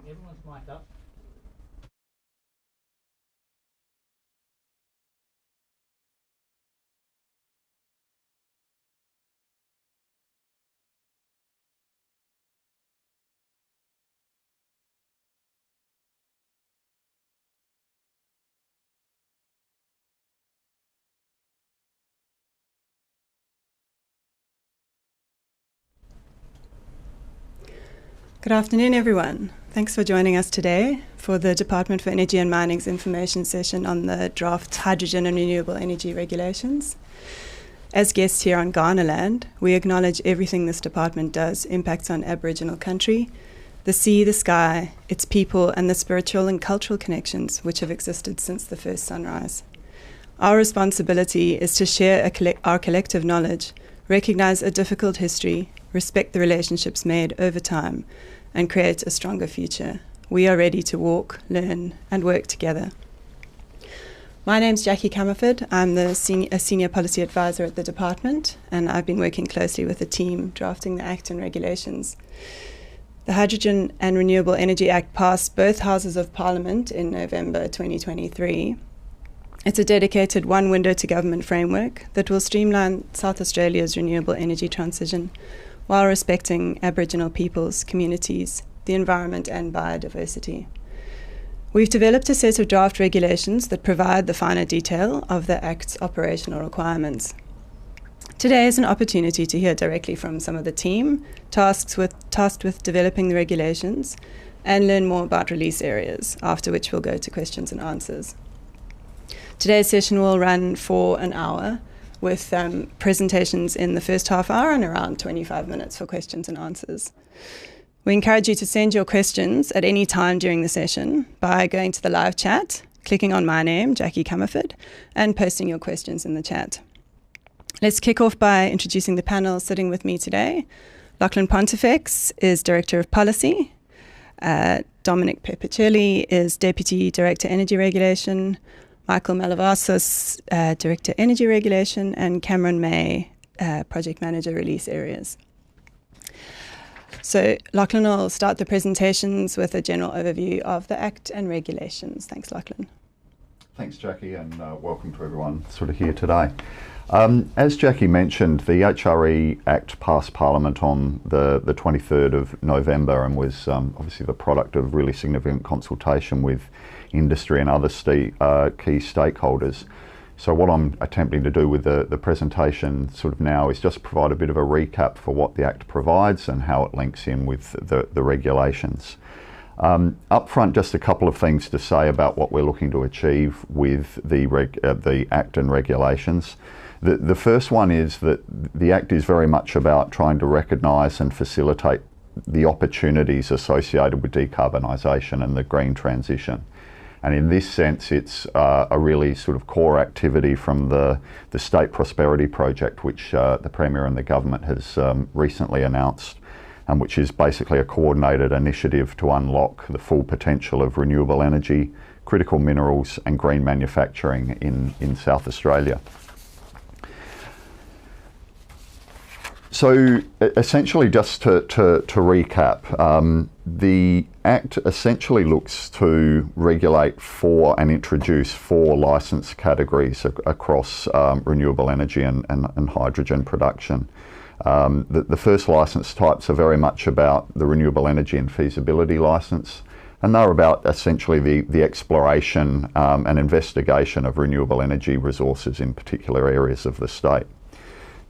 Bring everyone's mic up. Good afternoon, everyone. Thanks for joining us today for the Department for Energy and Mining's information session on the draft hydrogen and renewable energy regulations. As guests here on Ghana land, we acknowledge everything this department does impacts on Aboriginal country, the sea, the sky, its people, and the spiritual and cultural connections which have existed since the first sunrise. Our responsibility is to share our collective knowledge, recognize a difficult history, respect the relationships made over time, and create a stronger future. We are ready to walk, learn, and work together. My name's Jackie Camerford. I'm a senior policy advisor at the department, and I've been working closely with the team drafting the Act and regulations. The Hydrogen and Renewable Energy Act passed both Houses of Parliament in November 2023. It's a dedicated one window to government framework that will streamline South Australia's renewable energy transition while respecting Aboriginal peoples, communities, the environment and biodiversity. We've developed a set of draft regulations that provide the finer detail of the Act's operational requirements. Today is an opportunity to hear directly from some of the team tasked with developing the regulations and learn more about release areas, after which we'll go to questions and answers. Today's session will run for an hour with presentations in the first half hour and around 25 minutes for questions and answers. We encourage you to send your questions at any time during the session by going to the live chat, clicking on my name, Jackie Camerford, and posting your questions in the chat. Let's kick off by introducing the panel sitting with me today. Lachlan Pontifex is Director of Policy. Dominic Pepicelli is Deputy Director Energy Regulation. Michael Malavasas, Director Energy Regulation, and Cameron May, Project Manager Release Areas. So Lachlan will start the presentations with a general overview of the Act and regulations. Thanks, Lachlan. Thanks, Jackie, and welcome to everyone sort of here today. As Jackie mentioned, the HRE Act passed Parliament on the 23rd of November and was obviously the product of really significant consultation with industry and other key stakeholders. So what I'm attempting to do with the presentation sort of now is just provide a bit of a recap for what the Act provides and how it links in with the regulations. Up front, just a couple of things to say about what we're looking to achieve with the Act and regulations. The first one is that the Act is very much about trying to recognise and facilitate the opportunities associated with decarbonisation and the green transition. And in this sense, it's a really sort of core activity from the State Prosperity Project, which the Premier and the Government has recently announced, and which is basically a coordinated initiative to unlock the full potential of renewable energy, critical minerals and green manufacturing in South Australia. So essentially, just to recap, the Act essentially looks to regulate for and introduce 4 licence categories across renewable energy and hydrogen production. The first licence types are very much about the renewable energy and feasibility licence, and they're about essentially the exploration and investigation of renewable energy resources in particular areas of the state.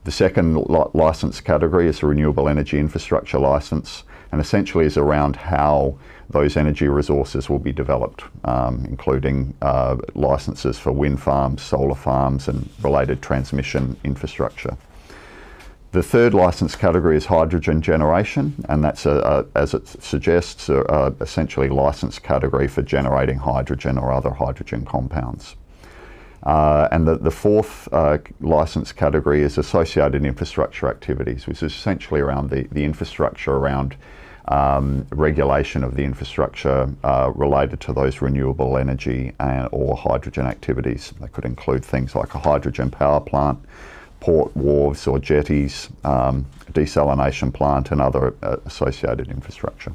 The second licence category is the Renewable Energy Infrastructure Licence, and essentially is around how those energy resources will be developed, including licences for wind farms, solar farms and related transmission infrastructure. The third licence category is hydrogen generation, and that's, as it suggests, essentially licence category for generating hydrogen or other hydrogen compounds. And the fourth licence category is associated infrastructure activities, which is essentially around the infrastructure around regulation of the infrastructure related to those renewable energy or hydrogen activities. They could include things like a hydrogen power plant, port wharves or jetties, desalination plant and other associated infrastructure.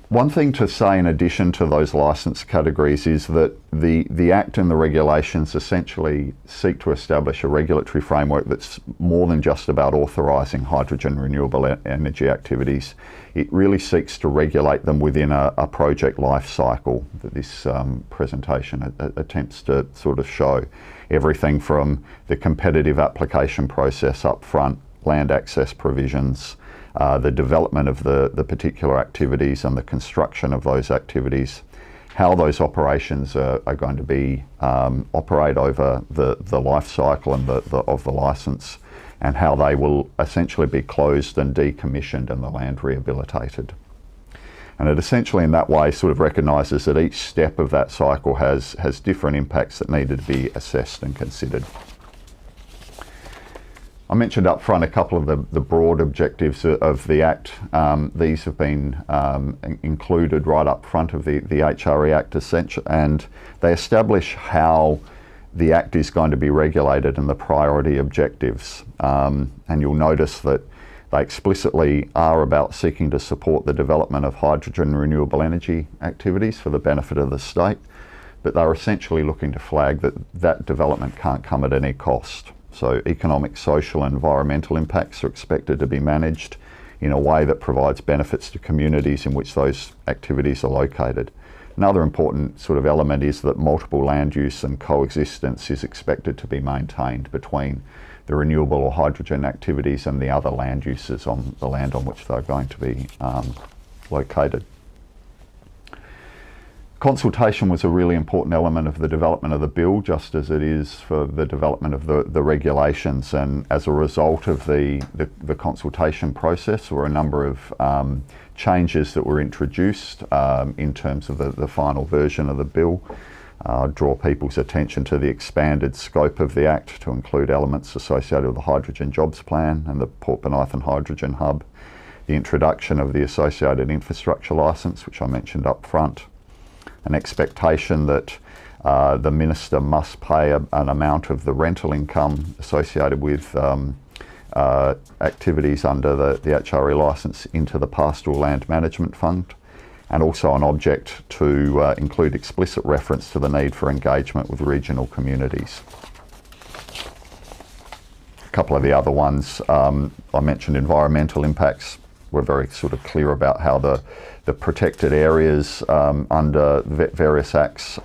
One thing to say in addition to those licence categories is that the Act and the regulations essentially seek to establish a regulatory framework that's more than just about authorising hydrogen renewable energy activities. It really seeks to regulate them within a project life cycle that this presentation attempts to sort of show. Everything from the competitive application process up front, land access provisions, the development of the particular activities and the construction of those activities, how those operations are going to be operate over the life cycle and of the licence, and how they will essentially be closed and decommissioned and the land rehabilitated. And it essentially in that way sort of recognises that each step of that cycle has different impacts that needed to be assessed and considered. I mentioned up front a couple of the broad objectives of the Act. These have been included right up front of the HRE Act, and they establish how the Act is going to be regulated and the priority objectives. And you'll notice that they explicitly are about seeking to support the development of hydrogen renewable energy activities for the benefit of the state, but they're essentially looking to flag that development can't come at any cost. So economic, social and environmental impacts are expected to be managed in a way that provides benefits to communities in which those activities are located. Another important sort of element is that multiple land use and coexistence is expected to be maintained between the renewable or hydrogen activities and the other land uses on the land on which they're going to be located. Consultation was a really important element of the development of the bill, just as it is for the development of the regulations, and as a result of the consultation process, there were a number of changes that were introduced in terms of the final version of the bill. Draw people's attention to the expanded scope of the Act to include elements associated with the Hydrogen Jobs Plan and the Port Bonython Hydrogen Hub, the introduction of the associated infrastructure licence, which I mentioned up front, an expectation that the Minister must pay an amount of the rental income associated with activities under the HRE licence into the Pastoral Land Management Fund, and also an object to include explicit reference to the need for engagement with regional communities. A couple of the other ones, I mentioned environmental impacts. We're very sort of clear about how the protected areas under various acts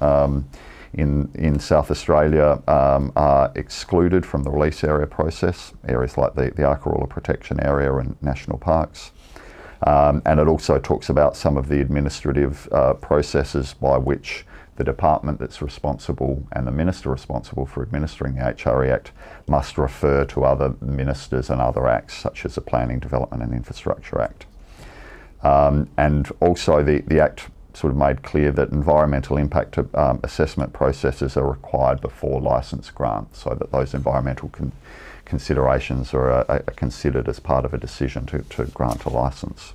in South Australia are excluded from the release area process, areas like the Arkaroola Protection Area and national parks. And it also talks about some of the administrative processes by which the department that's responsible and the minister responsible for administering the HRE Act must refer to other ministers and other acts, such as the Planning, Development and Infrastructure Act. And also the Act sort of made clear that environmental impact assessment processes are required before licence grant, so that those environmental considerations are considered as part of a decision to grant a licence.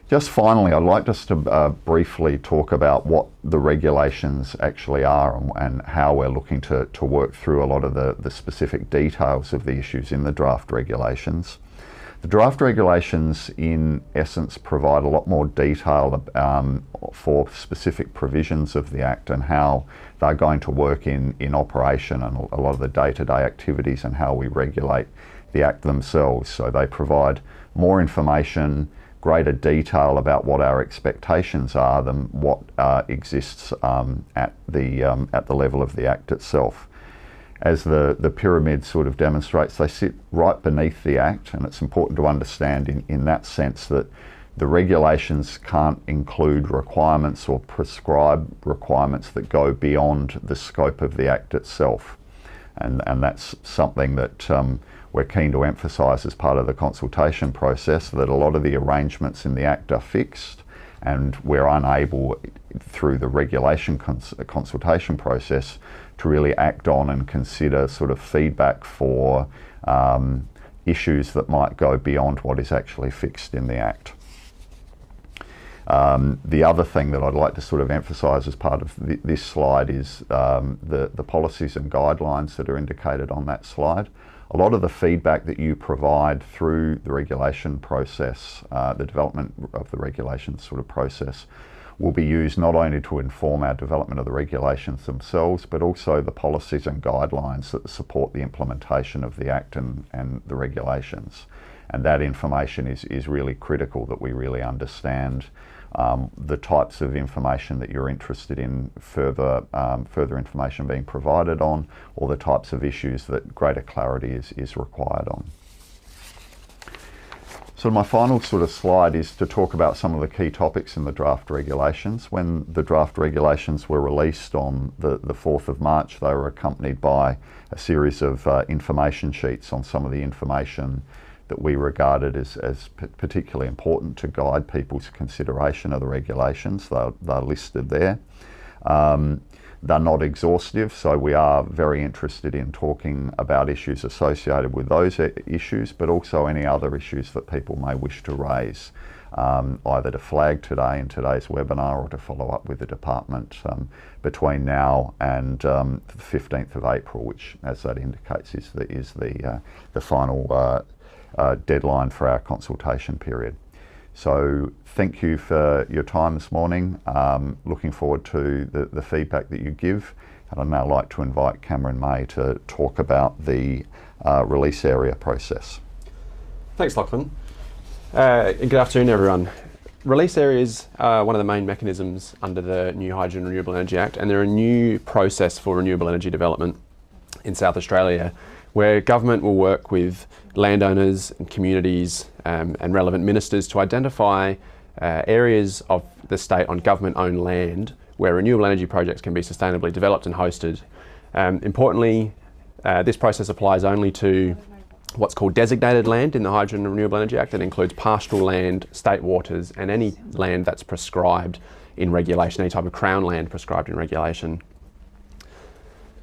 Just finally, I'd like just to briefly talk about what the regulations actually are and how we're looking to work through a lot of the specific details of the issues in the draft regulations. The draft regulations, in essence, provide a lot more detail for specific provisions of the Act and how they're going to work in operation and a lot of the day-to-day activities and how we regulate the Act themselves. So they provide more information, greater detail about what our expectations are than what exists at the level of the Act itself. As the pyramid sort of demonstrates, they sit right beneath the Act, and it's important to understand in that sense that the regulations can't include requirements or prescribe requirements that go beyond the scope of the Act itself. And that's something that we're keen to emphasise as part of the consultation process, that a lot of the arrangements in the Act are fixed, and we're unable, through the regulation consultation process, to really act on and consider sort of feedback for issues that might go beyond what is actually fixed in the Act. The other thing that I'd like to sort of emphasise as part of this slide is the policies and guidelines that are indicated on that slide. A lot of the feedback that you provide through the regulation process, the development of the regulations sort of process, will be used not only to inform our development of the regulations themselves, but also the policies and guidelines that support the implementation of the Act and the regulations. And that information is really critical, that we really understand the types of information that you're interested in, further information being provided on, or the types of issues that greater clarity is required on. So my final sort of slide is to talk about some of the key topics in the draft regulations. When the draft regulations were released on the 4th of March, they were accompanied by a series of information sheets on some of the information that we regarded as particularly important to guide people's consideration of the regulations. They're listed there. They're not exhaustive, so we are very interested in talking about issues associated with those issues, but also any other issues that people may wish to raise, either to flag today in today's webinar or to follow up with the department between now and the 15th of April, which, as that indicates, is the final deadline for our consultation period. So thank you for your time this morning. Looking forward to the feedback that you give. And I'd now like to invite Cameron May to talk about the release area process. Thanks, Lachlan. Good afternoon, everyone. Release areas are one of the main mechanisms under the new Hydrogen and Renewable Energy Act, and they're a new process for renewable energy development in South Australia, where government will work with landowners and communities and relevant ministers to identify areas of the state on government-owned land where renewable energy projects can be sustainably developed and hosted. Importantly, this process applies only to what's called designated land in the Hydrogen and Renewable Energy Act. That includes pastoral land, state waters, and any land that's prescribed in regulation, any type of crown land prescribed in regulation.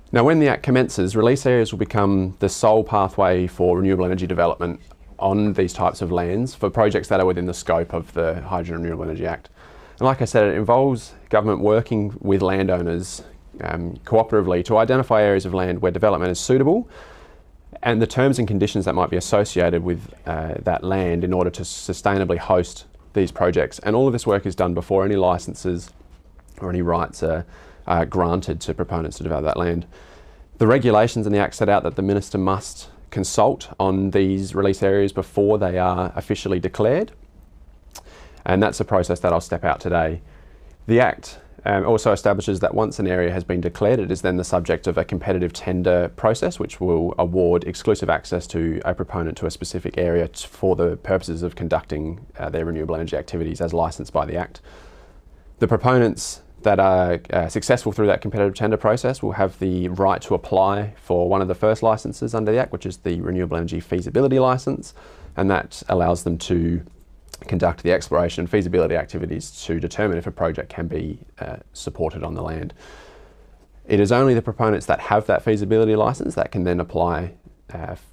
Now, when the Act commences, release areas will become the sole pathway for renewable energy development on these types of lands for projects that are within the scope of the Hydrogen and Renewable Energy Act. And like I said, it involves government working with landowners cooperatively to identify areas of land where development is suitable and the terms and conditions that might be associated with that land in order to sustainably host these projects. And all of this work is done before any licenses or any rights are granted to proponents to develop that land. The regulations in the Act set out that the Minister must consult on these release areas before they are officially declared, and that's a process that I'll step out today. The Act also establishes that once an area has been declared, it is then the subject of a competitive tender process which will award exclusive access to a proponent to a specific area for the purposes of conducting their renewable energy activities as licensed by the Act. The proponents that are successful through that competitive tender process will have the right to apply for one of the first licenses under the Act, which is the Renewable Energy Feasibility Licence, and that allows them to conduct the exploration and feasibility activities to determine if a project can be supported on the land. It is only the proponents that have that feasibility licence that can then apply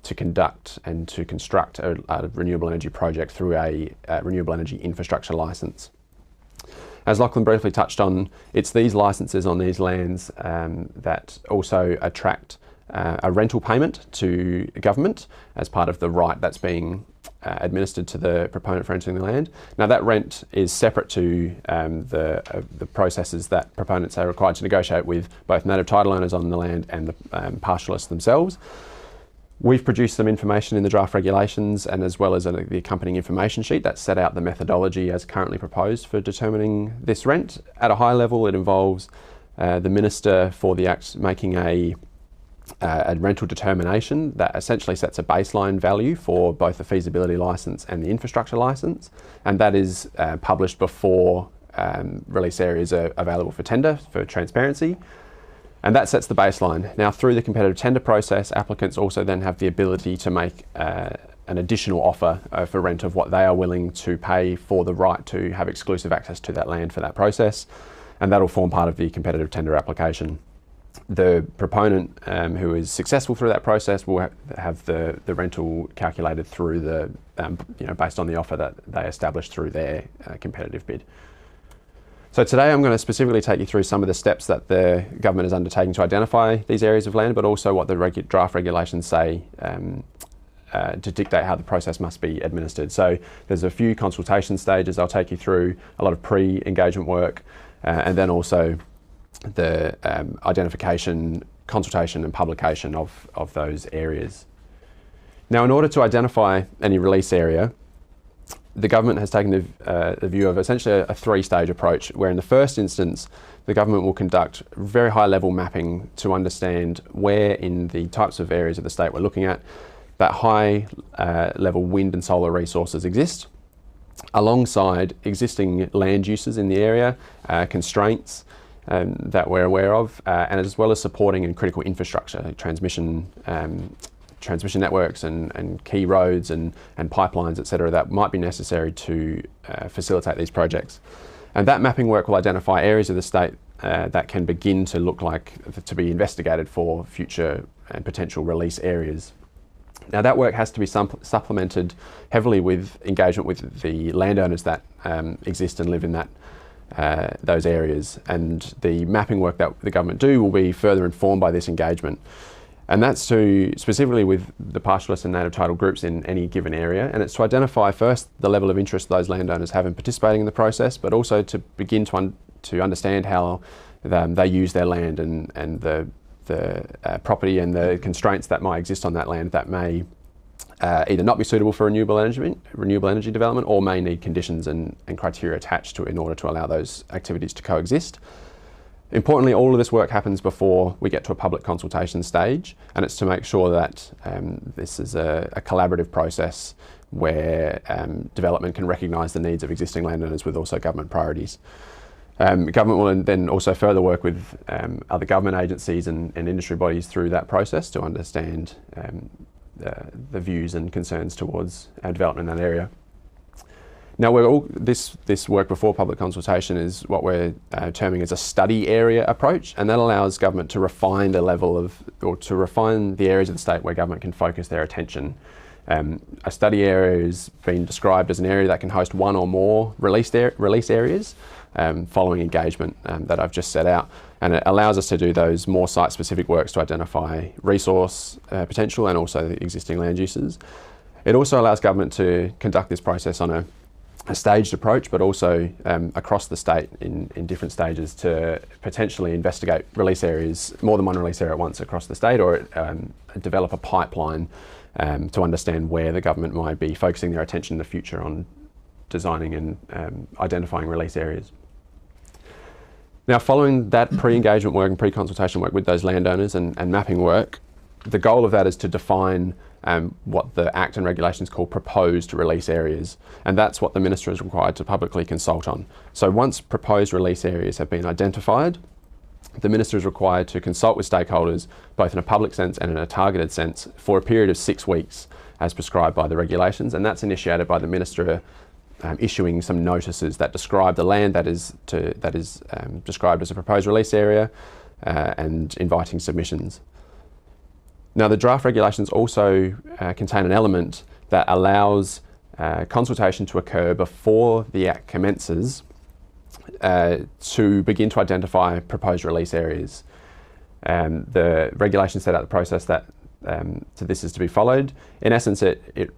to conduct and to construct a renewable energy project through a renewable energy infrastructure licence. As Lachlan briefly touched on, it's these licences on these lands that also attract a rental payment to government as part of the right that's being administered to the proponent for entering the land. Now, that rent is separate to the processes that proponents are required to negotiate with both native title owners on the land and the pastoralists themselves. We've produced some information in the draft regulations and as well as the accompanying information sheet that set out the methodology as currently proposed for determining this rent. At a high level, it involves the Minister for the Act making a rental determination that essentially sets a baseline value for both the feasibility licence and the infrastructure licence, and that is published before release areas are available for tender for transparency. And that sets the baseline. Now, through the competitive tender process, applicants also then have the ability to make an additional offer for rent of what they are willing to pay for the right to have exclusive access to that land for that process, and that'll form part of the competitive tender application. The proponent who is successful through that process will have the rental calculated through the, based on the offer that they established through their competitive bid. So today I'm going to specifically take you through some of the steps that the government is undertaking to identify these areas of land, but also what the draft regulations say to dictate how the process must be administered. So there's a few consultation stages I'll take you through, a lot of pre-engagement work, and then also the identification, consultation and publication of those areas. Now, in order to identify any release area, the government has taken the view of essentially a three-stage approach, where in the first instance, the government will conduct very high-level mapping to understand where in the types of areas of the state we're looking at that high-level wind and solar resources exist, alongside existing land uses in the area, constraints that we're aware of, and as well as supporting and critical infrastructure, like transmission networks and key roads and pipelines, etc., that might be necessary to facilitate these projects. And that mapping work will identify areas of the state that can begin to look like to be investigated for future and potential release areas. Now, that work has to be supplemented heavily with engagement with the landowners that exist and live in those areas, and the mapping work that the government do will be further informed by this engagement. And that's to specifically with the pastoralist and native title groups in any given area, and it's to identify first the level of interest those landowners have in participating in the process, but also to begin to understand how they use their land and the property and the constraints that might exist on that land that may either not be suitable for renewable energy development, or may need conditions and criteria attached to it in order to allow those activities to coexist. Importantly, all of this work happens before we get to a public consultation stage, and it's to make sure that this is a collaborative process where development can recognise the needs of existing landowners with also government priorities. Government will then also further work with other government agencies and industry bodies through that process to understand the views and concerns towards development in that area. Now, this work before public consultation is what we're terming as a study area approach, and that allows government to refine the areas of the state where government can focus their attention. A study area has been described as an area that can host one or more release areas following engagement that I've just set out, and it allows us to do those more site-specific works to identify resource potential and also the existing land uses. It also allows government to conduct this process on a staged approach, but also across the state in different stages to potentially investigate release areas, more than one release area at once across the state, or develop a pipeline to understand where the government might be focusing their attention in the future on designing and identifying release areas. Now, following that pre-engagement work and pre-consultation work with those landowners and mapping work, the goal of that is to define what the Act and regulations call proposed release areas, and that's what the Minister is required to publicly consult on. So once proposed release areas have been identified, the Minister is required to consult with stakeholders, both in a public sense and in a targeted sense, for a period of 6 weeks, as prescribed by the regulations, and that's initiated by the Minister issuing some notices that describe the land that is described as a proposed release area and inviting submissions. Now, the draft regulations also contain an element that allows consultation to occur before the Act commences to begin to identify proposed release areas. The regulations set out the process that so this is to be followed. In essence, it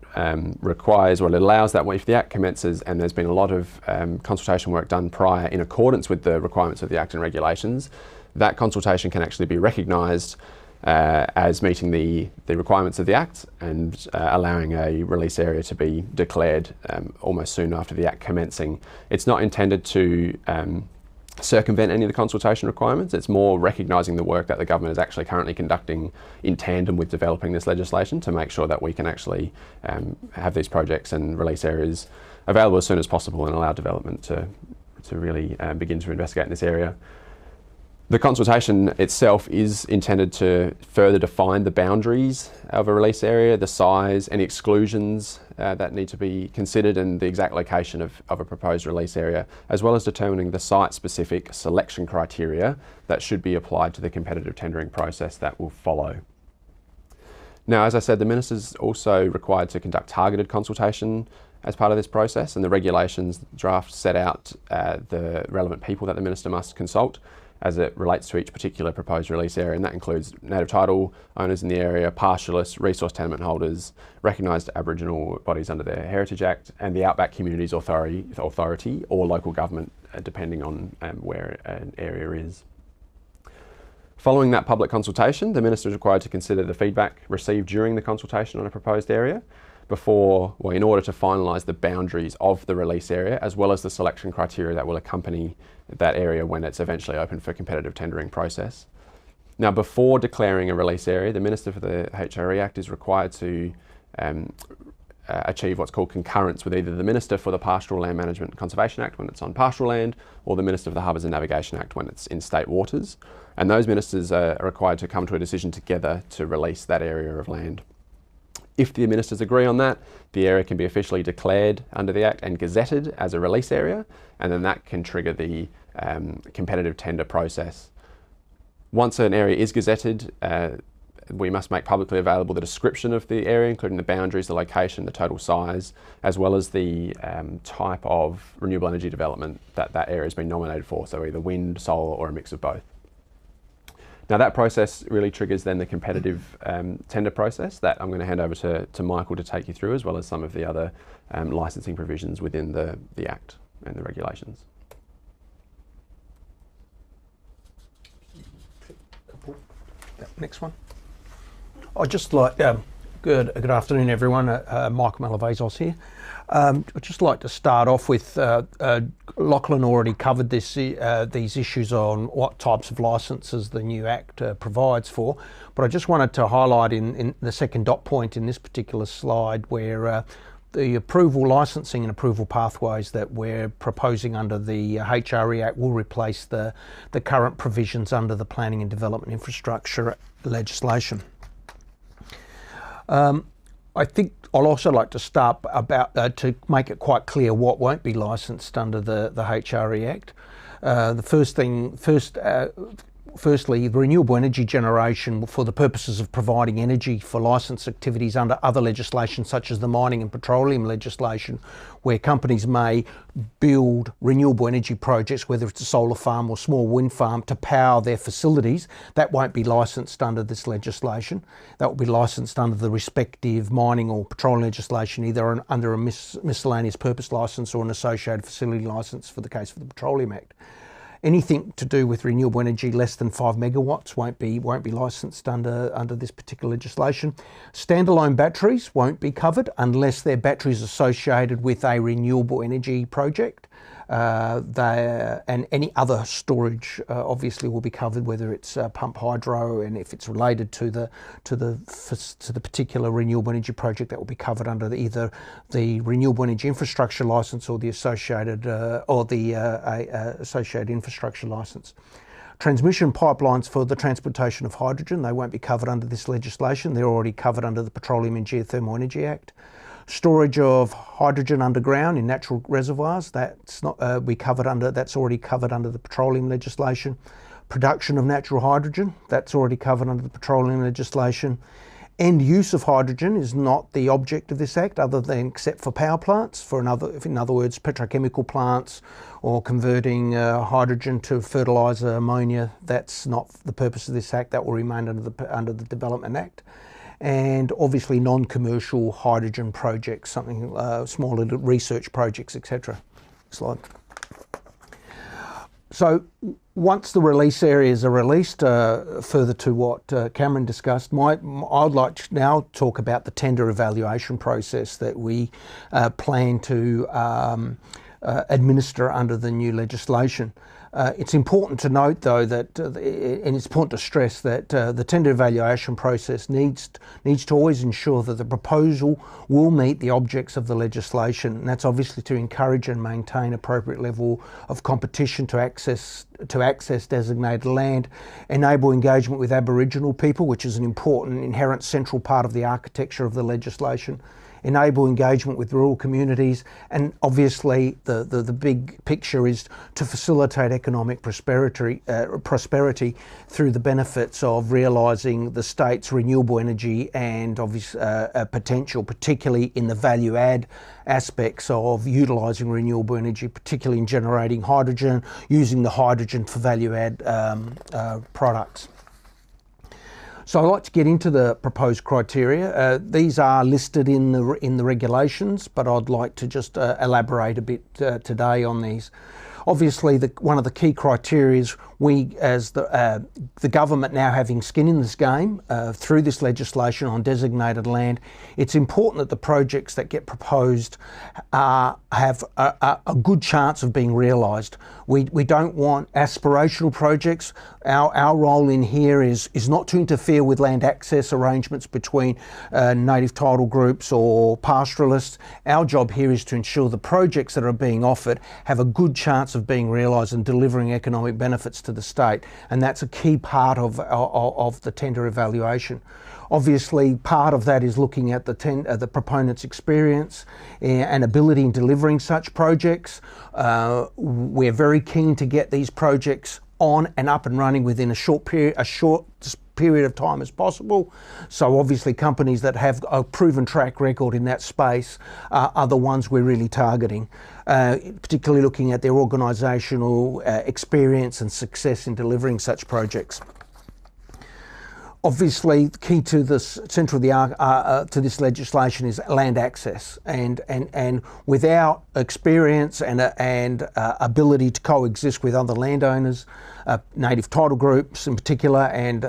requires, or it allows that if the Act commences and there's been a lot of consultation work done prior in accordance with the requirements of the Act and regulations, that consultation can actually be recognised as meeting the requirements of the Act and allowing a release area to be declared almost soon after the Act commencing. It's not intended to circumvent any of the consultation requirements. It's more recognising the work that the government is actually currently conducting in tandem with developing this legislation to make sure that we can actually have these projects and release areas available as soon as possible and allow development to really begin to investigate in this area. The consultation itself is intended to further define the boundaries of a release area, the size, any exclusions that need to be considered, and the exact location of a proposed release area, as well as determining the site-specific selection criteria that should be applied to the competitive tendering process that will follow. Now, as I said, the Minister's also required to conduct targeted consultation as part of this process, and the regulations draft set out the relevant people that the Minister must consult as it relates to each particular proposed release area, and that includes native title owners in the area, pastoralists, resource tenement holders, recognised Aboriginal bodies under the Heritage Act, and the Outback Communities Authority or local government, depending on where an area is. Following that public consultation, the Minister is required to consider the feedback received during the consultation on a proposed area in order to finalise the boundaries of the release area, as well as the selection criteria that will accompany that area when it's eventually open for competitive tendering process. Now, before declaring a release area, the Minister for the HRE Act is required to achieve what's called concurrence with either the Minister for the Pastoral Land Management and Conservation Act when it's on pastoral land, or the Minister for the Harbours and Navigation Act when it's in state waters. And those ministers are required to come to a decision together to release that area of land. If the ministers agree on that, the area can be officially declared under the Act and gazetted as a release area, and then that can trigger the competitive tender process. Once an area is gazetted, we must make publicly available the description of the area, including the boundaries, the location, the total size, as well as the type of renewable energy development that that area has been nominated for, so either wind, solar, or a mix of both. Now that process really triggers then the competitive tender process that I'm going to hand over to Michael to take you through, as well as some of the other licensing provisions within the Act and the regulations. Next one. I'd just like, good afternoon everyone, Michael Malavezos here. I'd just like to start off with, Lachlan already covered these issues on what types of licences the new Act provides for, but I just wanted to highlight in the second dot point in this particular slide where the approval licensing and approval pathways that we're proposing under the HRE Act will replace the current provisions under the Planning and Development Infrastructure legislation. I think I'll also like to start about to make it quite clear what won't be licensed under the HRE Act. Firstly, renewable energy generation for the purposes of providing energy for licensed activities under other legislation such as the mining and petroleum legislation, where companies may build renewable energy projects, whether it's a solar farm or small wind farm, to power their facilities. That won't be licensed under this legislation. That will be licensed under the respective mining or petroleum legislation, either under a miscellaneous purpose licence or an associated facility licence for the case of the Petroleum Act. Anything to do with renewable energy less than 5 megawatts won't be licensed under this particular legislation. Standalone batteries won't be covered unless they're batteries associated with a renewable energy project. And any other storage obviously will be covered, whether it's pump hydro, and if it's related to the particular renewable energy project, that will be covered under either the renewable energy infrastructure license or the associated associated infrastructure license. Transmission pipelines for the transportation of hydrogen, they won't be covered under this legislation. They're already covered under the Petroleum and Geothermal Energy Act. Storage of hydrogen underground in natural reservoirs, that's already covered under the petroleum legislation. Production of natural hydrogen, that's already covered under the petroleum legislation. End use of hydrogen is not the object of this Act, other than except for power plants, in other words, petrochemical plants, or converting hydrogen to fertiliser, ammonia. That's not the purpose of this Act. That will remain under the Development Act. And obviously non-commercial hydrogen projects, something small little research projects, etc. Slide. So once the release areas are released, further to what Cameron discussed, I'd like to now talk about the tender evaluation process that we plan to administer under the new legislation. It's important to note, though, that, and it's important to stress that the tender evaluation process needs to always ensure that the proposal will meet the objects of the legislation, and that's obviously to encourage and maintain appropriate level of competition to access designated land, enable engagement with Aboriginal people, which is an important inherent central part of the architecture of the legislation, enable engagement with rural communities, and obviously the big picture is to facilitate economic prosperity through the benefits of realising the state's renewable energy and obvious potential, particularly in the value add aspects of utilising renewable energy, particularly in generating hydrogen, using the hydrogen for value add products. So I'd like to get into the proposed criteria. These are listed in the regulations, but I'd like to just elaborate a bit today on these. Obviously, one of the key criteria is we, as the government now having skin in this game through this legislation on designated land, it's important that the projects that get proposed have a good chance of being realised. We don't want aspirational projects. Our role in here is not to interfere with land access arrangements between native title groups or pastoralists. Our job here is to ensure the projects that are being offered have a good chance of being realised and delivering economic benefits to the state, and that's a key part of the tender evaluation. Obviously, part of that is looking at the proponent's experience and ability in delivering such projects. We're very keen to get these projects on and up and running within a short period of time as possible. So obviously companies that have a proven track record in that space are the ones we're really targeting, particularly looking at their organisational experience and success in delivering such projects. Obviously, the key to this central to this legislation is land access, and without experience and ability to coexist with other landowners, native title groups in particular, and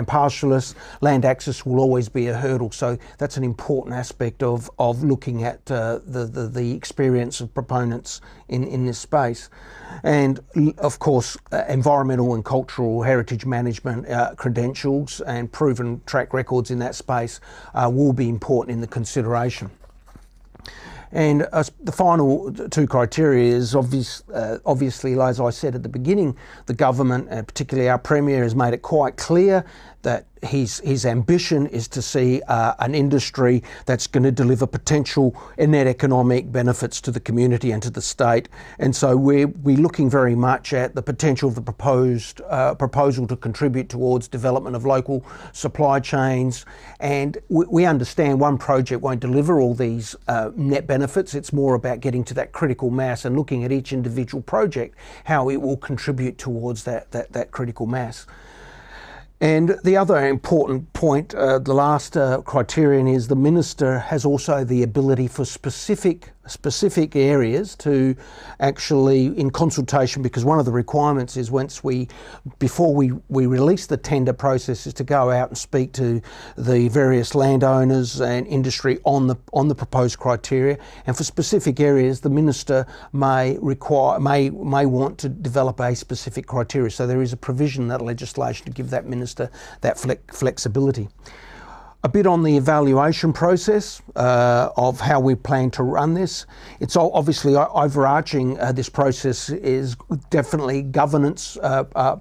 pastoralists, land access will always be a hurdle. So that's an important aspect of looking at the experience of proponents in this space. And of course, environmental and cultural heritage management credentials and proven track records in that space will be important in the consideration. And the final two criteria is obviously, as I said at the beginning, the government, and particularly our Premier, has made it quite clear that his ambition is to see an industry that's going to deliver potential net economic benefits to the community and to the state. And so we're looking very much at the potential of the proposed proposal to contribute towards development of local supply chains. And we understand one project won't deliver all these net benefits. It's more about getting to that critical mass and looking at each individual project, how it will contribute towards that critical mass. And the other important point, the last criterion, is the Minister has also the ability for specific areas to actually, in consultation, because one of the requirements is before we release the tender process, is to go out and speak to the various landowners and industry on the proposed criteria. And for specific areas, the Minister may want to develop a specific criteria. So there is a provision in that legislation to give that Minister that flexibility. A bit on the evaluation process of how we plan to run this. It's obviously overarching this process is definitely governance,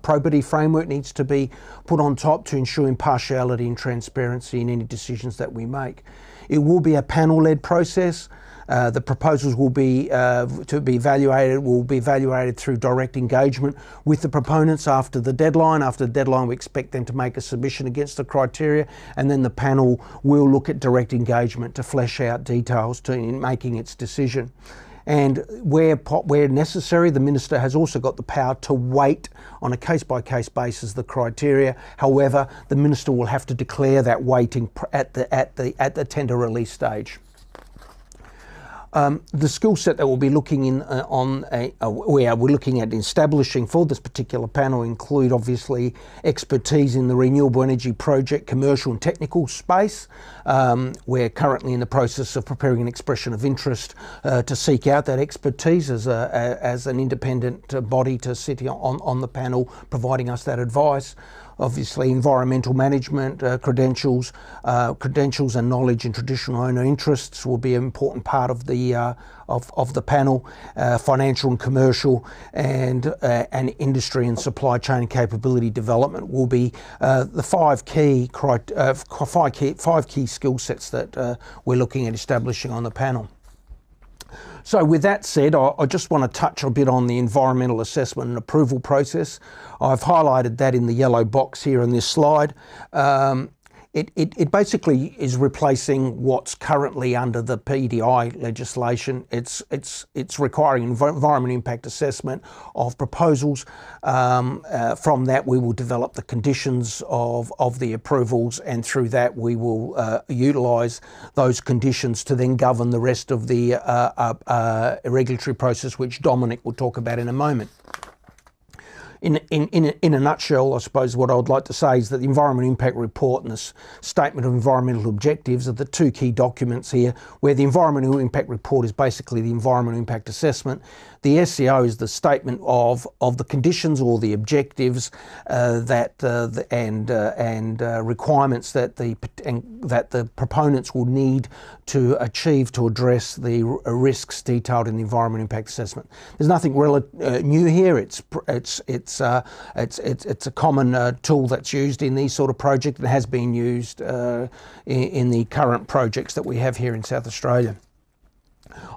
probity framework needs to be put on top to ensure impartiality and transparency in any decisions that we make. It will be a panel-led process. The proposals will be evaluated through direct engagement with the proponents after the deadline. After the deadline, we expect them to make a submission against the criteria, and then the panel will look at direct engagement to flesh out details in making its decision. And where necessary, the Minister has also got the power to weight on a case-by-case basis the criteria. However, the Minister will have to declare that weighting at the tender release stage. The skill set that we'll be looking we're looking at establishing for this particular panel include obviously expertise in the renewable energy project, commercial and technical space. We're currently in the process of preparing an expression of interest to seek out that expertise as an independent body to sit on the panel, providing us that advice. obviously environmental management, credentials and knowledge in traditional owner interests will be an important part of the panel. Financial and commercial and industry and supply chain capability development will be the five key skill sets that we're looking at establishing on the panel. So with that said, I just want to touch a bit on the environmental assessment and approval process. I've highlighted that in the yellow box here in this slide. It basically is replacing what's currently under the PDI legislation. It's requiring environmental impact assessment of proposals. From that, we will develop the conditions of the approvals, and through that, we will utilise those conditions to then govern the rest of the regulatory process, which Dominic will talk about in a moment. In a nutshell, I suppose what I would like to say is that the Environmental Impact Report and the Statement of Environmental Objectives are the two key documents here, where the Environmental Impact Report is basically the Environmental Impact Assessment. The SEO is the statement of the conditions or the objectives and requirements that the proponents will need to achieve to address the risks detailed in the Environmental Impact Assessment. There's nothing new here. It's a common tool that's used in these sort of projects and has been used in the current projects that we have here in South Australia.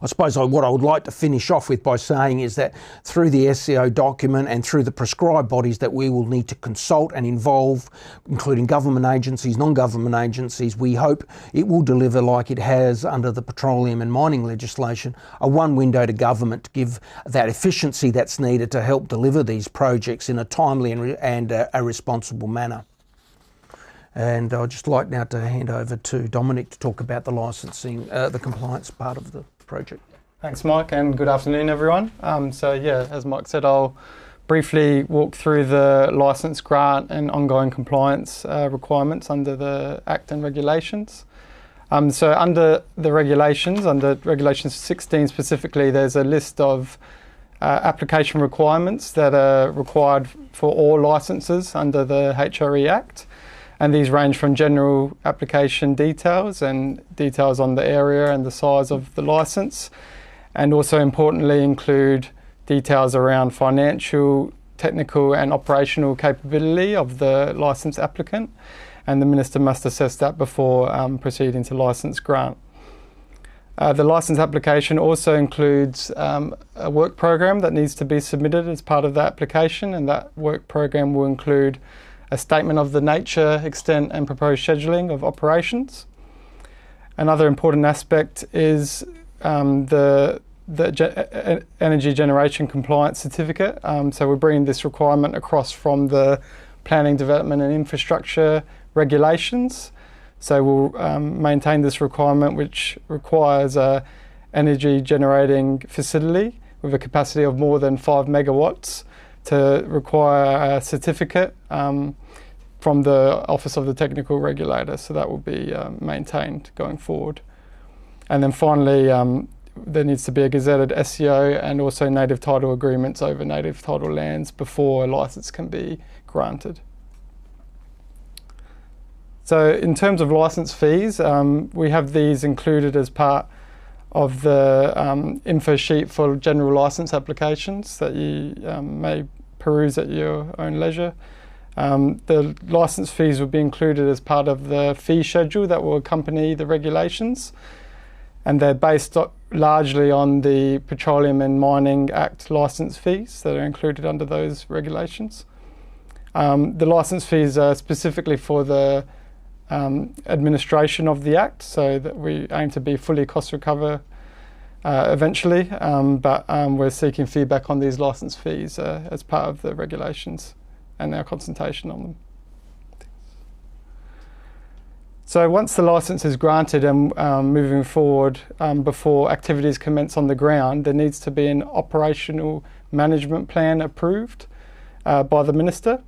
I suppose what I would like to finish off with by saying is that through the SEO document and through the prescribed bodies that we will need to consult and involve, including government agencies, non-government agencies, we hope it will deliver, like it has under the petroleum and mining legislation, a one window to government to give that efficiency that's needed to help deliver these projects in a timely and a responsible manner. And I'd just like now to hand over to Dominic to talk about the licensing, the compliance part of the project. Thanks, Mike, and good afternoon, everyone. So yeah, as Mike said, I'll briefly walk through the licence grant and ongoing compliance requirements under the Act and regulations. So under the regulations, under Regulations 16 specifically, there's a list of application requirements that are required for all licences under the HRE Act. And these range from general application details and details on the area and the size of the licence, and also importantly include details around financial, technical and operational capability of the licence applicant, and the Minister must assess that before proceeding to licence grant. The licence application also includes a work program that needs to be submitted as part of the application, and that work program will include a statement of the nature, extent and proposed scheduling of operations. Another important aspect is the energy generation compliance certificate. So we're bringing this requirement across from the planning, development and infrastructure regulations. So we'll maintain this requirement, which requires a energy generating facility with a capacity of more than 5 megawatts to require a certificate from the Office of the Technical Regulator. So that will be maintained going forward. And then finally, there needs to be a gazetted SEO and also native title agreements over native title lands before a licence can be granted. So in terms of licence fees, we have these included as part of the info sheet for general licence applications that you may peruse at your own leisure. The licence fees will be included as part of the fee schedule that will accompany the regulations, and they're based largely on the Petroleum and Mining Act licence fees that are included under those regulations. The licence fees are specifically for the administration of the Act, so that we aim to be fully cost recover eventually, but we're seeking feedback on these licence fees as part of the regulations and our consultation on them. So once the licence is granted and moving forward, before activities commence on the ground, there needs to be an operational management plan approved by the Minister.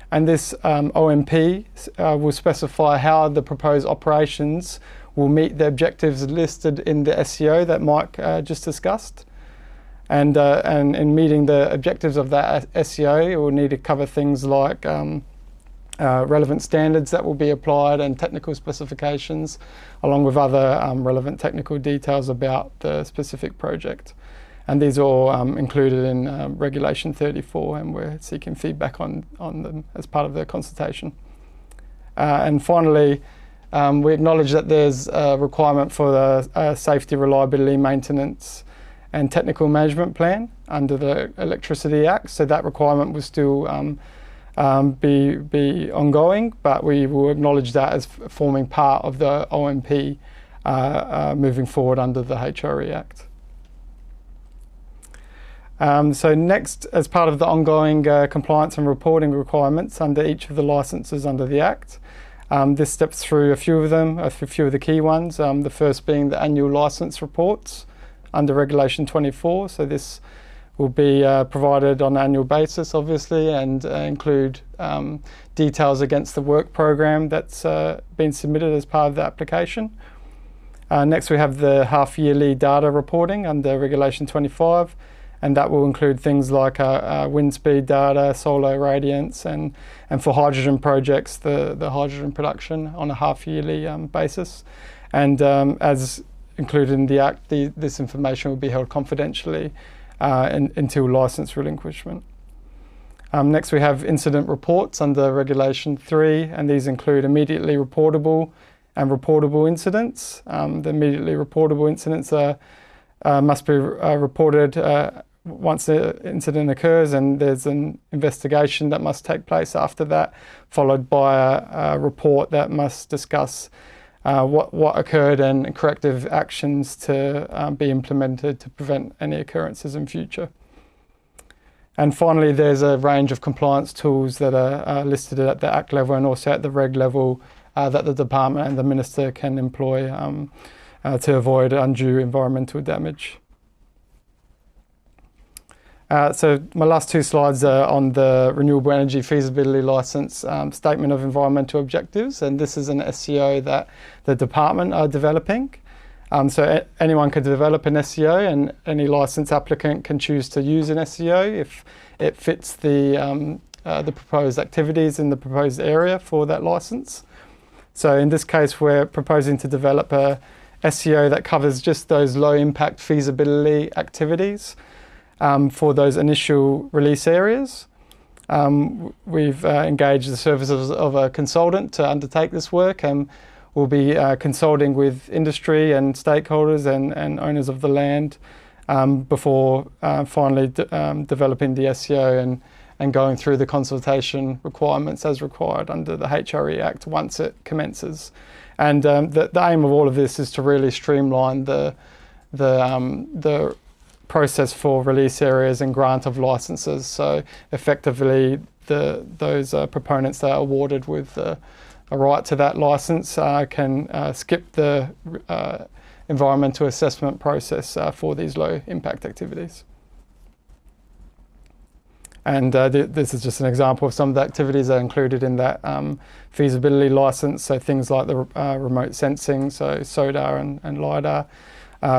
And this OMP will specify how the proposed operations will meet the objectives listed in the SEO that Mike just discussed. And in meeting the objectives of that SEO, it will need to cover things like relevant standards that will be applied and technical specifications, along with other relevant technical details about the specific project. And these are all included in Regulation 34, and we're seeking feedback on them as part of the consultation. And finally, we acknowledge that there's a requirement for the safety, reliability, maintenance and technical management plan under the Electricity Act. So that requirement will still be ongoing, but we will acknowledge that as forming part of the OMP moving forward under the HRE Act. So next, as part of the ongoing compliance and reporting requirements under each of the licences under the Act, this steps through a few of them, a few of the key ones, the first being the annual licence reports under Regulation 24. So this will be provided on an annual basis, obviously, and include details against the work program that's been submitted as part of the application. Next, we have the half-yearly data reporting under Regulation 25, and that will include things like wind speed data, solar radiance, and for hydrogen projects, the hydrogen production on a half-yearly basis. And as included in the Act, this information will be held confidentially until licence relinquishment. Next, we have incident reports under Regulation 3, and these include immediately reportable and reportable incidents. The immediately reportable incidents must be reported once the incident occurs, and there's an investigation that must take place after that, followed by a report that must discuss what occurred and corrective actions to be implemented to prevent any occurrences in future. And finally, there's a range of compliance tools that are listed at the Act level and also at the Reg level that the Department and the Minister can employ to avoid undue environmental damage. So my last two slides are on the Renewable Energy Feasibility Licence Statement of Environmental Objectives, and this is an SEO that the Department are developing. So anyone can develop an SEO, and any licence applicant can choose to use an SEO if it fits the proposed activities in the proposed area for that licence. So in this case, we're proposing to develop a SEO that covers just those low impact feasibility activities for those initial release areas. We've engaged the services of a consultant to undertake this work, and we'll be consulting with industry and stakeholders and owners of the land before finally developing the SEO and going through the consultation requirements as required under the HRE Act once it commences. And the aim of all of this is to really streamline the process for release areas and grant of licences. So effectively, those proponents that are awarded with a right to that licence can skip the environmental assessment process for these low impact activities. And this is just an example of some of the activities that are included in that feasibility licence. So things like the remote sensing, so SODAR and LiDAR,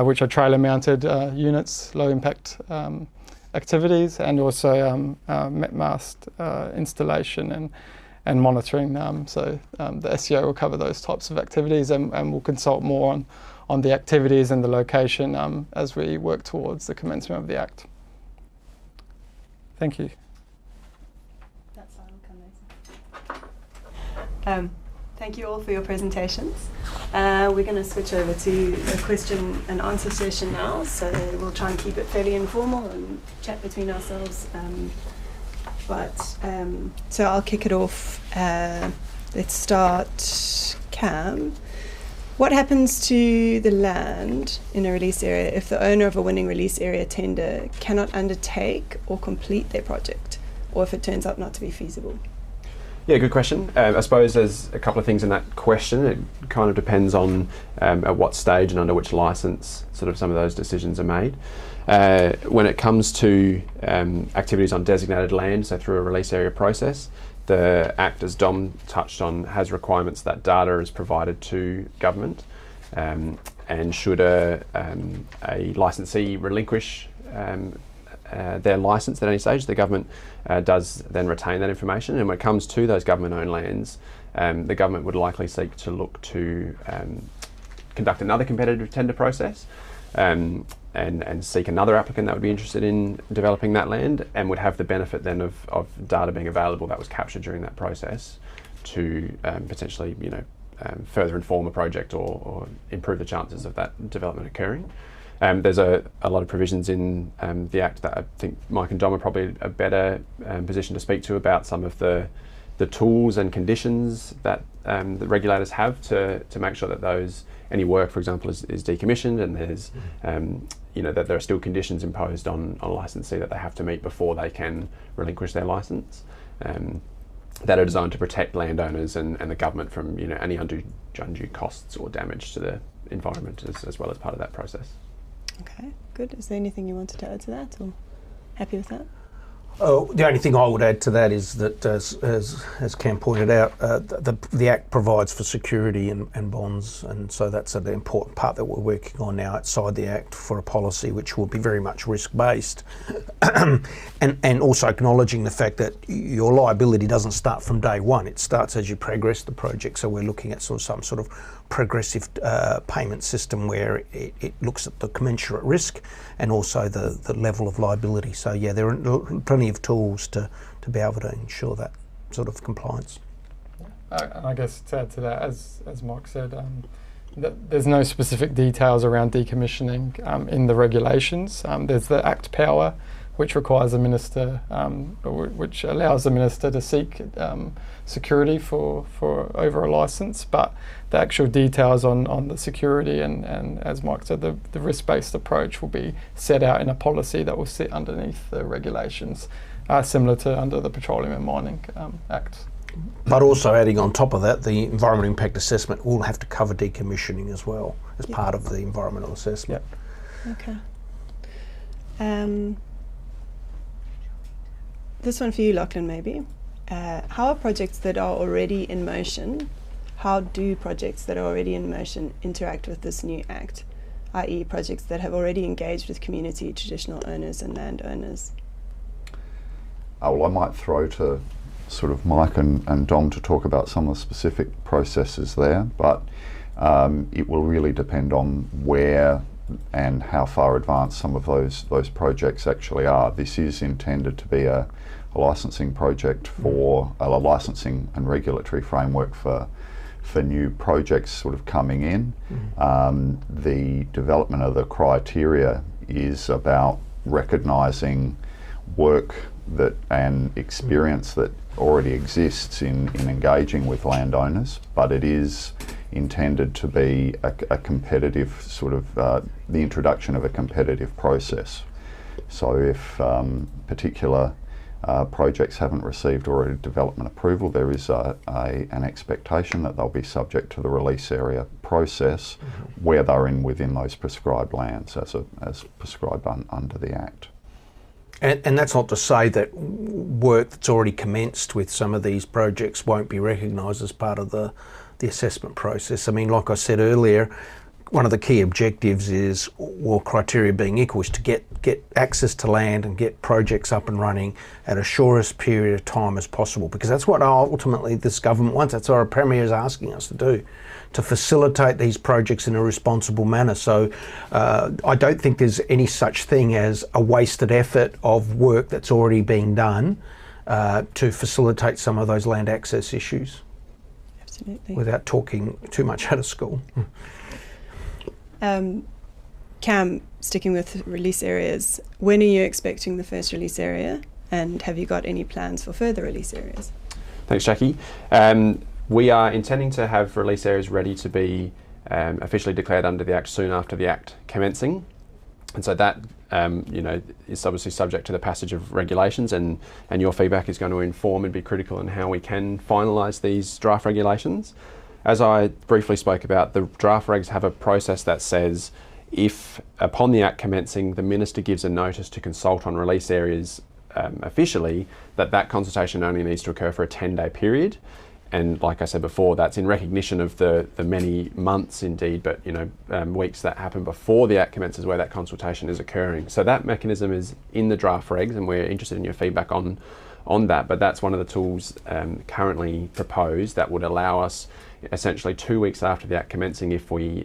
which are trailer mounted units, low impact activities, and also met mast installation and monitoring. So the SEO will cover those types of activities, and we'll consult more on the activities and the location as we work towards the commencement of the Act. Thank you. That's all. Thank you all for your presentations. We're going to switch over to a question and answer session now, so we'll try and keep it fairly informal and chat between ourselves. So I'll kick it off. Let's start, Cam. What happens to the land in a release area if the owner of a winning release area tender cannot undertake or complete their project, or if it turns out not to be feasible? Yeah, good question. I suppose there's a couple of things in that question. It kind of depends on at what stage and under which licence sort of some of those decisions are made. When it comes to activities on designated land, so through a release area process, the Act, as Dom touched on, has requirements that data is provided to government, and should a licensee relinquish their licence at any stage. The government does then retain that information, and when it comes to those government-owned lands, the government would likely seek to look to conduct another competitive tender process and seek another applicant that would be interested in developing that land, and would have the benefit then of data being available that was captured during that process to potentially, further inform a project or improve the chances of that development occurring. There's a lot of provisions in the Act that I think Mike and Dom are probably a better position to speak to about some of the tools and conditions that the regulators have to make sure that any work, for example, is decommissioned, and there's that there are still conditions imposed on a licensee that they have to meet before they can relinquish their license, that are designed to protect landowners and the government from any undue costs or damage to the environment as well as part of that process. Okay, good. Is there anything you wanted to add to that, or happy with that? Oh, the only thing I would add to that is that, as Cam pointed out, the Act provides for security and bonds, and so that's an important part that we're working on now outside the Act for a policy which will be very much risk-based, and also acknowledging the fact that your liability doesn't start from day one. It starts as you progress the project, so we're looking at some sort of progressive payment system where it looks at the commensurate risk and also the level of liability. So yeah, there are plenty of tools to be able to ensure that sort of compliance. And I guess to add to that, as Mike said, there's no specific details around decommissioning in the regulations. There's the Act power, which requires the minister, which allows the minister to seek security for over a licence, but the actual details on the security and as Mike said, the risk-based approach will be set out in a policy that will sit underneath the regulations, similar to under the Petroleum and Mining Act. But also adding on top of that, the environmental impact assessment will have to cover decommissioning as well as part of the environmental assessment. Yep. Okay. This one for you, Lachlan, maybe. How are projects that are already in motion, how do projects that are already in motion interact with this new Act, i.e. projects that have already engaged with community, traditional owners and landowners? Well, I might throw to sort of Mike and Dom to talk about some of the specific processes there, but it will really depend on where and how far advanced some of those projects actually are. This is intended to be a licensing project for a licensing and regulatory framework for new projects sort of coming in. The development of the criteria is about recognising work that and experience that already exists in engaging with landowners, but it is intended to be a competitive sort of the introduction of a competitive process. So if particular projects haven't received already development approval, there is an expectation that they'll be subject to the release area process where they're within those prescribed lands as prescribed under the Act. And that's not to say that work that's already commenced with some of these projects won't be recognised as part of the assessment process. I mean, like I said earlier, one of the key objectives is, well, criteria being equal, is to get access to land and get projects up and running at a shortest period of time as possible, because that's what ultimately this government wants. That's what our Premier is asking us to do, to facilitate these projects in a responsible manner. So I don't think there's any such thing as a wasted effort of work that's already being done to facilitate some of those land access issues. Absolutely. Without talking too much out of school. Cam, sticking with release areas, when are you expecting the first release area, and have you got any plans for further release areas? Thanks, Jackie. We are intending to have release areas ready to be officially declared under the Act soon after the Act commencing, and so that is obviously subject to the passage of regulations, and your feedback is going to inform and be critical in how we can finalise these draft regulations. As I briefly spoke about, the draft regs have a process that says if, upon the Act commencing, the Minister gives a notice to consult on release areas officially, that consultation only needs to occur for a 10-day period. And like I said before, that's in recognition of the many months indeed, but weeks that happen before the Act commences where that consultation is occurring. So that mechanism is in the draft regs, and we're interested in your feedback on that. But that's one of the tools currently proposed that would allow us essentially 2 weeks after the Act commencing, if we're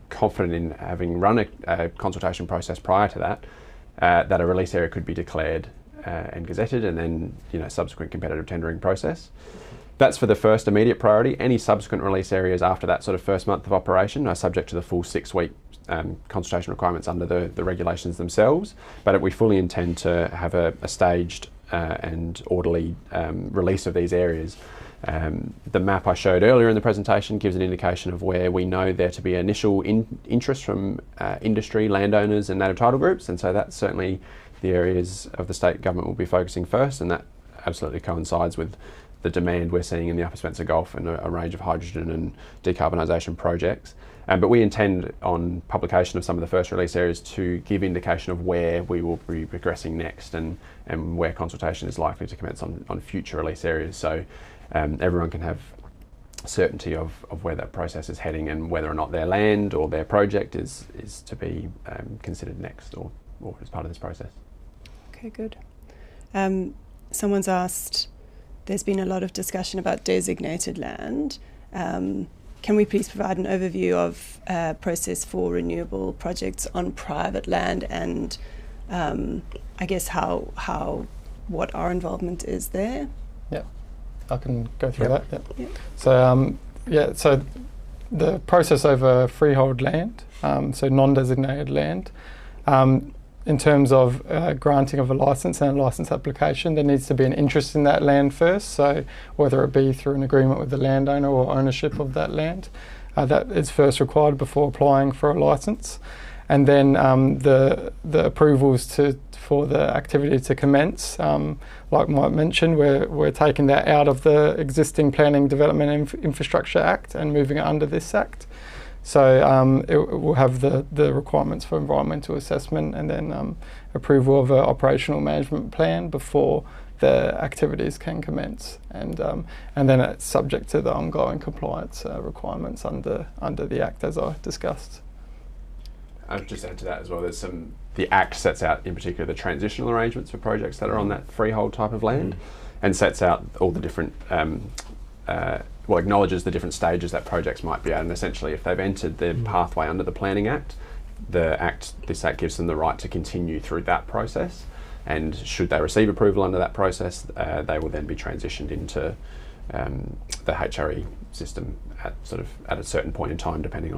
confident in having run a consultation process prior to that, that a release area could be declared and gazetted, and then subsequent competitive tendering process. That's for the first immediate priority. Any subsequent release areas after that sort of first month of operation are subject to the full 6-week consultation requirements under the regulations themselves, but we fully intend to have a staged and orderly release of these areas. The map I showed earlier in the presentation gives an indication of where we know there to be initial interest from industry, landowners and native title groups, and so that's certainly the areas of the state government will be focusing first, and that absolutely coincides with the demand we're seeing in the Upper Spencer Gulf and a range of hydrogen and decarbonisation projects. But we intend on publication of some of the first release areas to give indication of where we will be progressing next, and where consultation is likely to commence on future release areas. So everyone can have certainty of where that process is heading and whether or not their land or their project is to be considered next or as part of this process. Okay, good. Someone's asked, there's been a lot of discussion about designated land. Can we please provide an overview of process for renewable projects on private land, and I guess what our involvement is there? Yeah, I can go through Yep. that. Yeah. Yep. So the process over freehold land, so non-designated land, in terms of granting of a licence and a licence application, there needs to be an interest in that land first. So whether it be through an agreement with the landowner or ownership of that land, that is first required before applying for a licence. And then the approvals for the activity to commence, like Mike mentioned, we're taking that out of the existing Planning Development Infrastructure Act and moving it under this Act. So it will have the requirements for environmental assessment and then approval of an operational management plan before the activities can commence, and then it's subject to the ongoing compliance requirements under the Act, as I discussed. I'll just add to that as well. The Act sets out in particular the transitional arrangements for projects that are on that freehold type of land, and sets out all the different acknowledges the different stages that projects might be at, and essentially if they've entered the pathway under the Planning Act, this Act gives them the right to continue through that process, and should they receive approval under that process, they will then be transitioned into the HRE system at a certain point in time, depending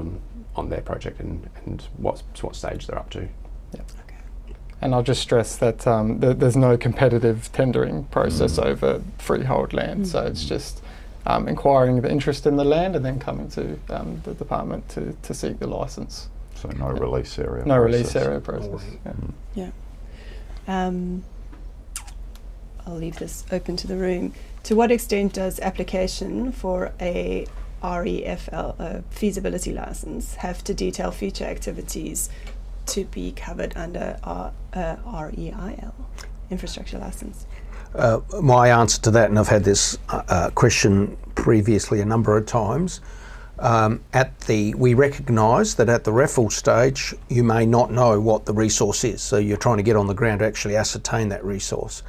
on their project and what stage they're up to. Yep. Okay. And I'll just stress that there's no competitive tendering process over freehold land, so it's just inquiring the interest in the land and then coming to the department to seek the licence. So no release area. No process. release area process. Yeah. I'll leave this open to the room. To what extent does application for a REFL, feasibility licence, have to detail future activities to be covered under REIL, infrastructure licence? My answer to that, and I've had this question previously a number of times, we recognise that at the REFL stage you may not know what the resource is, so you're trying to get on the ground to actually ascertain that resource.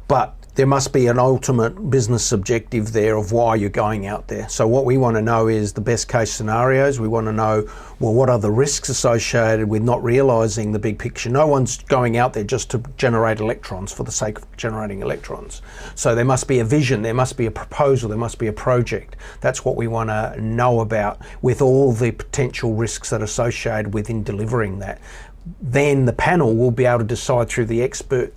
But there must be an ultimate business objective there of why you're going out there. So what we want to know is the best case scenarios. We want to know, well, what are the risks associated with not realising the big picture? No one's going out there just to generate electrons for the sake of generating electrons. So there must be a vision, there must be a proposal, there must be a project. That's what we want to know about, with all the potential risks that are associated within delivering that. Then the panel will be able to decide through the expert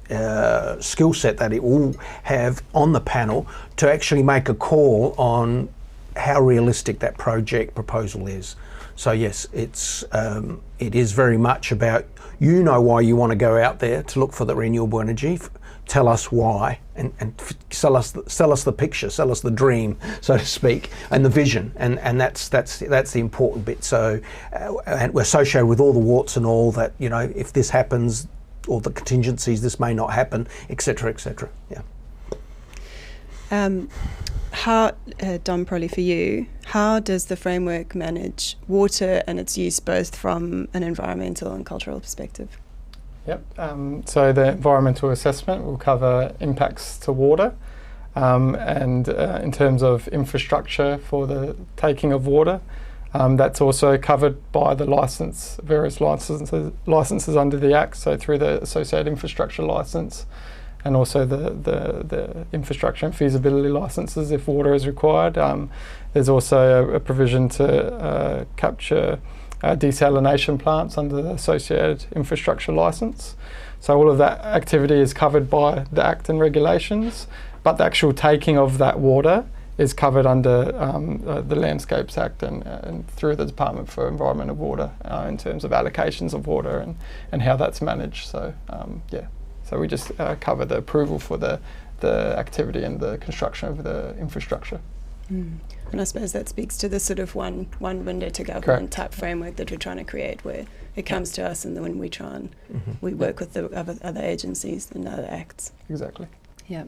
skill set that it will have on the panel to actually make a call on how realistic that project proposal is. So yes, it is very much about, you know why you want to go out there to look for the renewable energy. Tell us why, and sell us the picture, sell us the dream, so to speak, and the vision, and that's the important bit. So, and we're associated with all the warts and all that, you know, if this happens, all the contingencies, this may not happen, etc., etc. Yeah. How, Dom, probably for you, how does the framework manage water and its use both from an environmental and cultural perspective? Yep. So the environmental assessment will cover impacts to water, and in terms of infrastructure for the taking of water, that's also covered by the various licenses under the Act. So through the Associated Infrastructure Licence, and also the infrastructure and feasibility licenses if water is required. There's also a provision to capture desalination plants under the Associated Infrastructure Licence. So all of that activity is covered by the Act and regulations, but the actual taking of that water is covered under the Landscapes Act and through the Department for Environment and Water in terms of allocations of water and how that's managed. So So we just cover the approval for the activity and the construction of the infrastructure. And I suppose that speaks to the sort of one window to government type framework that we're trying to create, where it comes to us and then when we try and we work with the other agencies and other acts. Exactly. Yeah.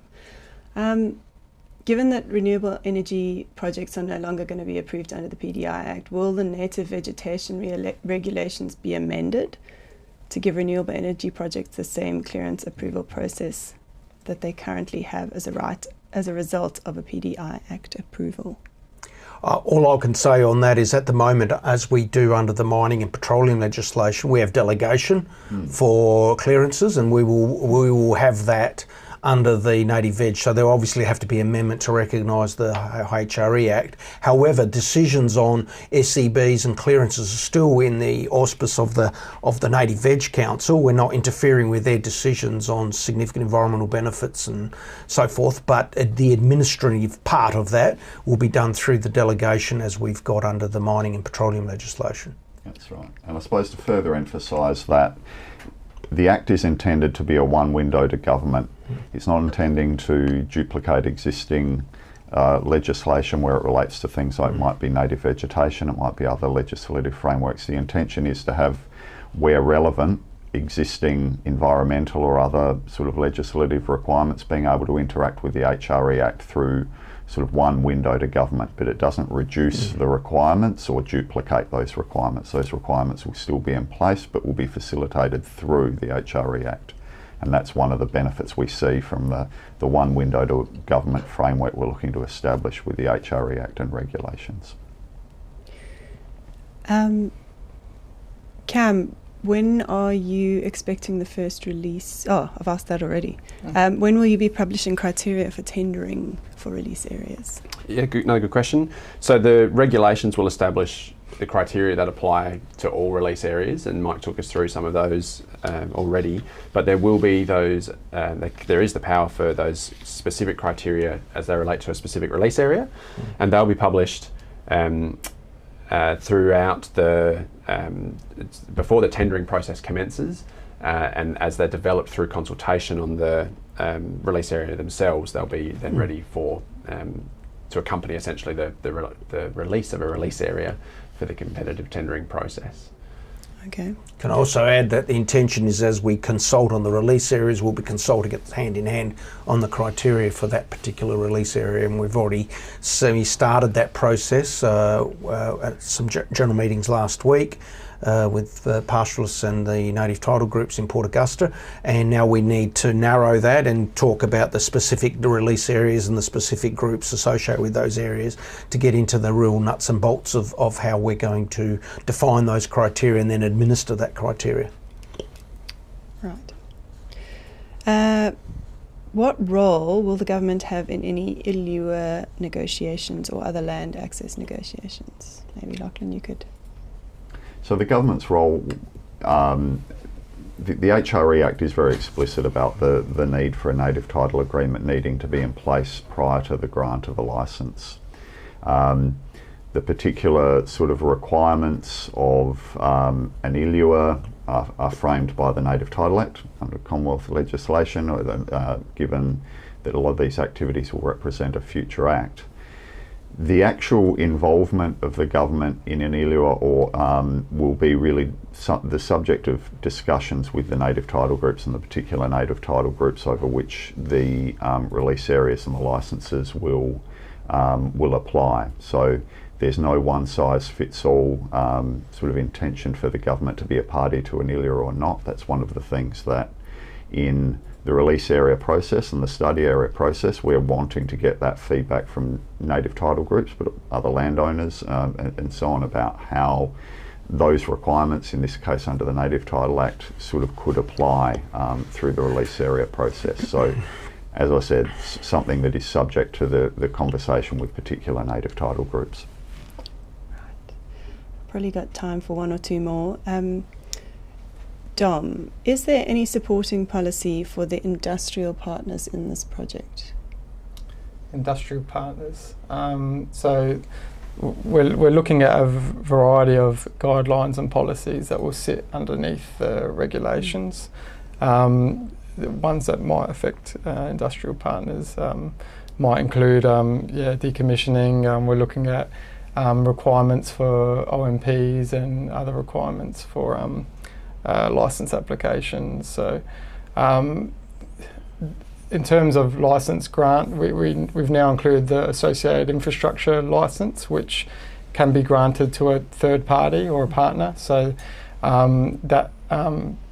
Given that renewable energy projects are no longer going to be approved under the PDI Act, will the native vegetation regulations be amended to give renewable energy projects the same clearance approval process that they currently have as a result of a PDI Act approval? All I can say on that is at the moment, as we do under the mining and petroleum legislation, we have delegation for clearances, and we will have that under the native veg. So there obviously have to be amendment to recognise the HRE Act. However, decisions on SEBs and clearances are still in the auspice of the Native Veg Council. We're not interfering with their decisions on significant environmental benefits and so forth, but the administrative part of that will be done through the delegation as we've got under the mining and petroleum legislation. That's right. And I suppose to further emphasise that, the Act is intended to be a one window to government. It's not intending to duplicate existing legislation where it relates to things like might be native vegetation, it might be other legislative frameworks. The intention is to have, where relevant, existing environmental or other sort of legislative requirements being able to interact with the HRE Act through sort of one window to government, but it doesn't reduce the requirements or duplicate those requirements. Those requirements will still be in place, but will be facilitated through the HRE Act. And that's one of the benefits we see from the one window to government framework we're looking to establish with the HRE Act and regulations. Cam, when are you expecting the first release? Oh, I've asked that already. When will you be publishing criteria for tendering for release areas? Yeah, another good question. So the regulations will establish the criteria that apply to all release areas, and Mike took us through some of those already, but there will be those, there is the power for those specific criteria as they relate to a specific release area, and they'll be published throughout before the tendering process commences, and as they're developed through consultation on the release area themselves, they'll be then ready for to accompany essentially the release of a release area for the competitive tendering process. Okay. Can I also add that the intention is, as we consult on the release areas, we'll be consulting it hand in hand on the criteria for that particular release area, and we've already started that process at some general meetings last week with pastoralists and the native title groups in Port Augusta, and now we need to narrow that and talk about the specific release areas and the specific groups associated with those areas to get into the real nuts and bolts of how we're going to define those criteria and then administer that criteria. Right. What role will the government have in any ILUA negotiations or other land access negotiations? Maybe Lachlan, you could. So the government's role, the HRE Act is very explicit about the need for a native title agreement needing to be in place prior to the grant of a licence. The particular sort of requirements of an ILUA are framed by the Native Title Act under Commonwealth legislation, given that a lot of these activities will represent a future act. The actual involvement of the government in Anilua will be really the subject of discussions with the native title groups and the particular native title groups over which the release areas and the licences will apply. So there's no one-size-fits-all sort of intention for the government to be a party to Anilua or not. That's one of the things that in the release area process and the study area process, we're wanting to get that feedback from native title groups, but other landowners and so on, about how those requirements, in this case under the Native Title Act, sort of could apply through the release area process. So, as I said, something that is subject to the conversation with particular native title groups. Right. Probably got time for one or two more. Dom, is there any supporting policy for the industrial partners in this project? Industrial partners. So we're looking at a variety of guidelines and policies that will sit underneath the regulations. The ones that might affect industrial partners might include decommissioning. We're looking at requirements for OMPs and other requirements for license applications. So in terms of license grant, we've now included the associated infrastructure license, which can be granted to a third party or a partner. So that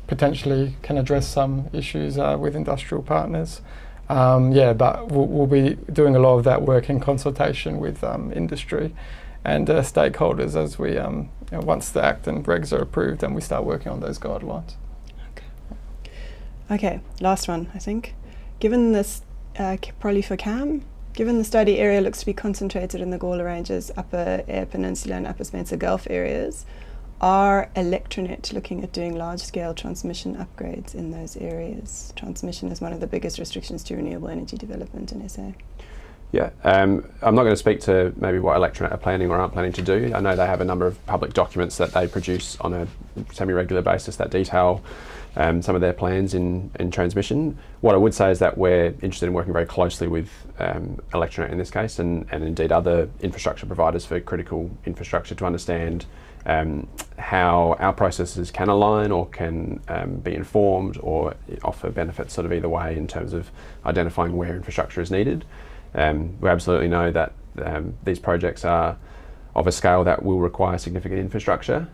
potentially can address some issues with industrial partners. But we'll be doing a lot of that work in consultation with industry and stakeholders as we, once the Act and regs are approved, and we start working on those guidelines. Okay, last one, I think. Given this, probably for Cam, given the study area looks to be concentrated in the Gawler Ranges, Upper Eyre Peninsula and Upper Spencer Gulf areas, are Electronet looking at doing large-scale transmission upgrades in those areas? Transmission is one of the biggest restrictions to renewable energy development in SA. Yeah, I'm not going to speak to maybe what Electronet are planning or aren't planning to do. I know they have a number of public documents that they produce on a semi-regular basis that detail some of their plans in transmission. What I would say is that we're interested in working very closely with Electronet in this case, and indeed other infrastructure providers for critical infrastructure, to understand how our processes can align or can be informed or offer benefits sort of either way in terms of identifying where infrastructure is needed. We absolutely know that these projects are of a scale that will require significant infrastructure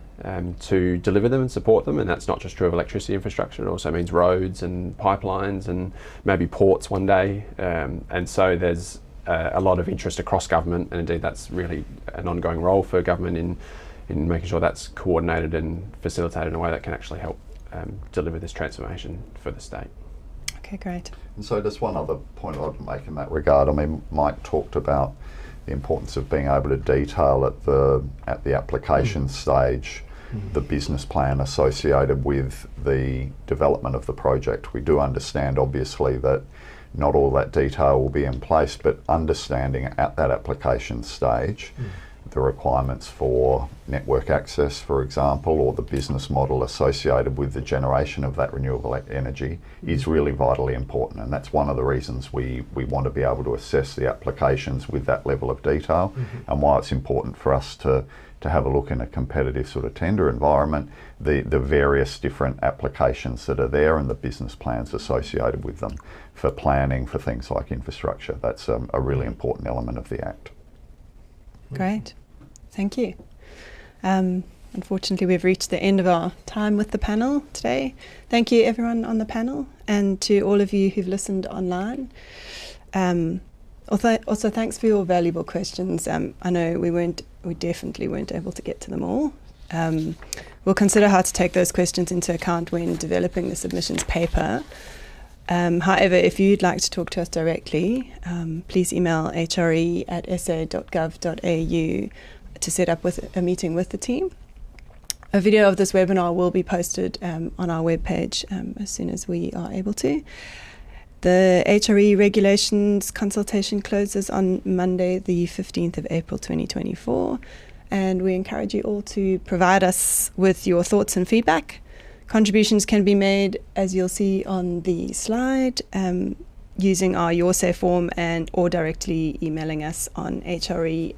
to deliver them and support them, and that's not just true of electricity infrastructure, it also means roads and pipelines and maybe ports one day, and so there's a lot of interest across government, and indeed that's really an ongoing role for government in making sure that's coordinated and facilitated in a way that can actually help deliver this transformation for the state. Okay, great. And so just one other point I'd make in that regard. I mean, Mike talked about the importance of being able to detail at the application stage the business plan associated with the development of the project. We do understand, obviously, that not all that detail will be in place, but understanding at that application stage the requirements for network access, for example, or the business model associated with the generation of that renewable energy is really vitally important. And that's one of the reasons we want to be able to assess the applications with that level of detail, and why it's important for us to have a look in a competitive sort of tender environment, the various different applications that are there and the business plans associated with them for planning for things like infrastructure. That's a really important element of the Act. Great, thank you. Unfortunately, we've reached the end of our time with the panel today. Thank you everyone on the panel, and to all of you who've listened online. Also thanks for your valuable questions. I know we definitely weren't able to get to them all. We'll consider how to take those questions into account when developing the submissions paper. However, if you'd like to talk to us directly, please email hre@sa.gov.au to set up with a meeting with the team. A video of this webinar will be posted on our webpage as soon as we are able to. The HRE regulations consultation closes on Monday, the 15th of April 2024, and we encourage you all to provide us with your thoughts and feedback. Contributions can be made, as you'll see on the slide, using our Your Say form or directly emailing us on hre@sa.gov.au.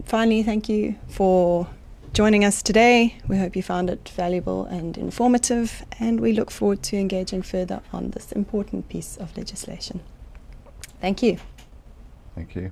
Finally, thank you for joining us today. We hope you found it valuable and informative, and we look forward to engaging further on this important piece of legislation. Thank you. Thank you.